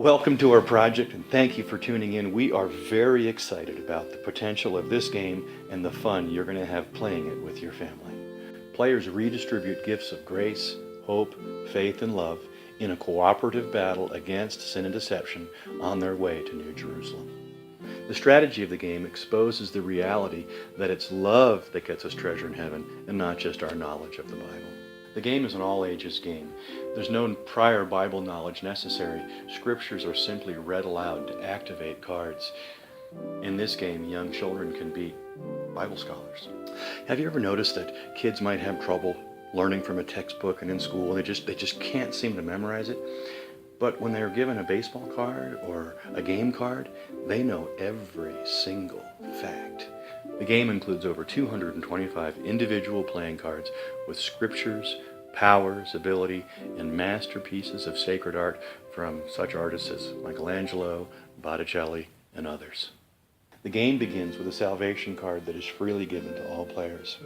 Welcome to our project and thank you for tuning in. We are very excited about the potential of this game and the fun you're going to have playing it with your family. Players redistribute gifts of grace, hope, faith, and love in a cooperative battle against sin and deception on their way to New Jerusalem. The strategy of the game exposes the reality that it's love that gets us treasure in heaven and not just our knowledge of the Bible. The game is an all-ages game. There's no prior Bible knowledge necessary. Scriptures are simply read aloud to activate cards. In this game, young children can beat Bible scholars. Have you ever noticed that kids might have trouble learning from a textbook and in school? They just can't seem to memorize it. But when they're given a baseball card or a game card, they know every single fact. The game includes over 225 individual playing cards with scriptures, powers, ability, and masterpieces of sacred art from such artists as Michelangelo, Botticelli, and others. The game begins with a salvation card that is freely given to all players.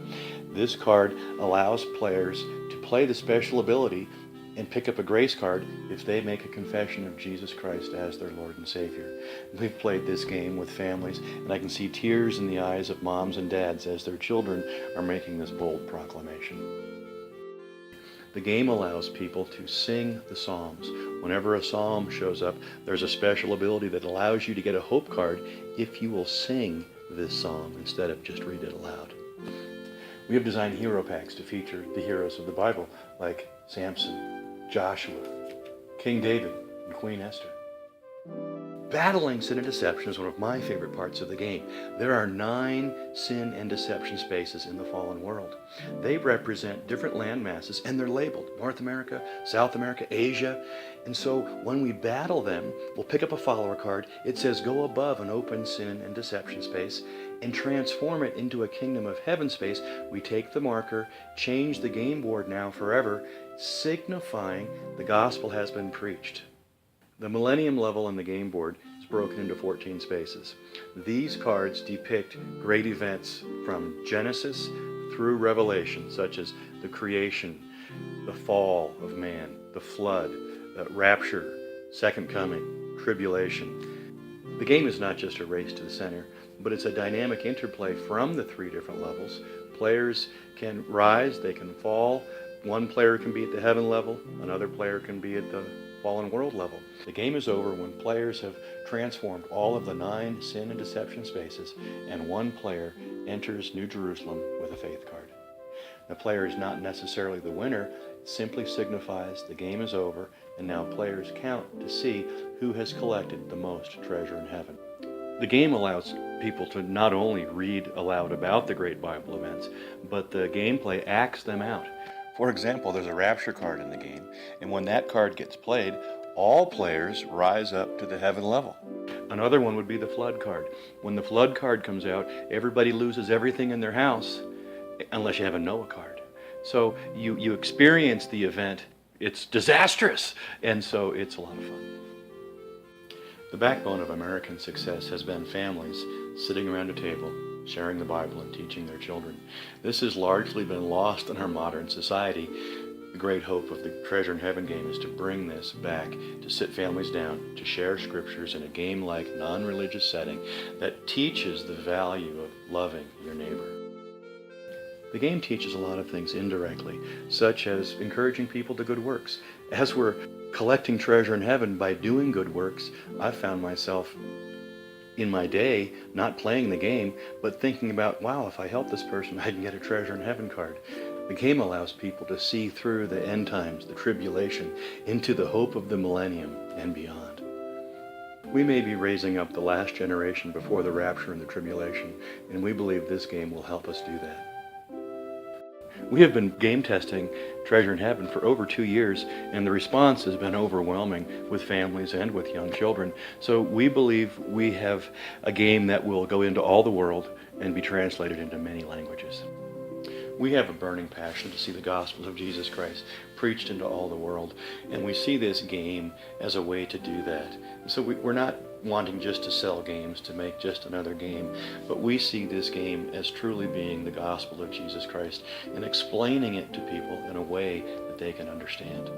This card allows players to play the special ability and pick up a grace card if they make a confession of Jesus Christ as their Lord and Savior. We've played this game with families, and I can see tears in the eyes of moms and dads as their children are making this bold proclamation. The game allows people to sing the Psalms. Whenever a psalm shows up, there's a special ability that allows you to get a hope card if you will sing this psalm instead of just read it aloud. We have designed hero packs to feature the heroes of the Bible, like Samson, Joshua, King David, and Queen Esther. Battling sin and deception is one of my favorite parts of the game. There are 9 sin and deception spaces in the fallen world. They represent different land masses, and they're labeled North America, South America, Asia. And so when we battle them, we'll pick up a follower card. It says go above an open sin and deception space and transform it into a kingdom of heaven space. We take the marker, change the game board now forever, signifying the gospel has been preached. The Millennium level on the game board is broken into 14 spaces. These cards depict great events from Genesis through Revelation, such as the creation, the fall of man, the flood, rapture, second coming, tribulation. The game is not just a race to the center, but it's a dynamic interplay from the 3 different levels. Players can rise, they can fall. One player can be at the heaven level, another player can be at the fallen world level. The game is over when players have transformed all of the 9 sin and deception spaces, and one player enters New Jerusalem with a faith card. The player is not necessarily the winner. It simply signifies the game is over, and now players count to see who has collected the most treasure in heaven. The game allows people to not only read aloud about the great Bible events, but the gameplay acts them out. For example, there's a rapture card in the game, and when that card gets played, all players rise up to the heaven level. Another one would be the flood card. When the flood card comes out, everybody loses everything in their house, unless you have a Noah card. So you experience the event. It's disastrous, and so it's a lot of fun. The backbone of American success has been families sitting around a table, sharing the Bible and teaching their children. This has largely been lost in our modern society. The great hope of the Treasure in Heaven game is to bring this back, to sit families down, to share scriptures in a game-like, non-religious setting that teaches the value of loving your neighbor. The game teaches a lot of things indirectly, such as encouraging people to good works. As we're collecting treasure in heaven by doing good works, I've found myself in my day not playing the game, but thinking about, wow, if I help this person, I can get a treasure in heaven card. The game allows people to see through the end times, the tribulation, into the hope of the millennium and beyond. We may be raising up the last generation before the rapture and the tribulation, and we believe this game will help us do that. We have been game testing Treasure in Heaven for over 2 years, and the response has been overwhelming with families and with young children. So we believe we have a game that will go into all the world and be translated into many languages. We have a burning passion to see the gospel of Jesus Christ preached into all the world, and we see this game as a way to do that. So we're not wanting just to sell games to make just another game, but we see this game as truly being the gospel of Jesus Christ and explaining it to people in a way that they can understand.